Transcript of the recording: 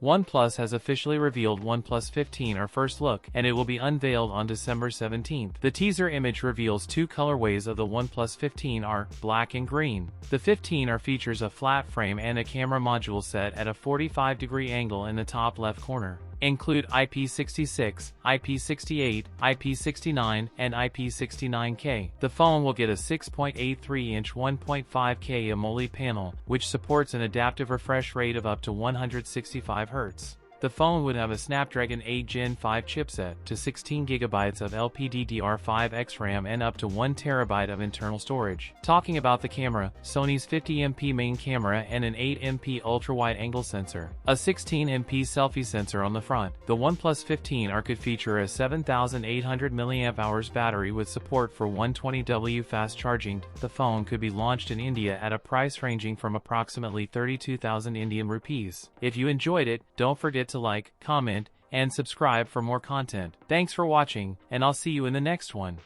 OnePlus has officially revealed OnePlus 15R first look, and it will be unveiled on December 17th. The teaser image reveals two colorways of the OnePlus 15R, black and green. The 15R features a flat frame and a camera module set at a 45-degree angle in the top left corner. Include IP66, IP68, IP69, and IP69K. The phone will get a 6.83-inch 1.5K AMOLED panel, which supports an adaptive refresh rate of up to 165 Hz. The phone would have a Snapdragon 8 Gen 5 chipset, to 16GB of LPDDR5X RAM and up to 1TB of internal storage. Talking about the camera, Sony's 50MP main camera and an 8MP ultra-wide-angle sensor. A 16MP selfie sensor on the front. The OnePlus 15R could feature a 7,800 mAh battery with support for 120W fast charging. The phone could be launched in India at a price ranging from approximately 32,000 Indian rupees. If you enjoyed it, don't forget to like, comment, and subscribe for more content. Thanks for watching, and I'll see you in the next one.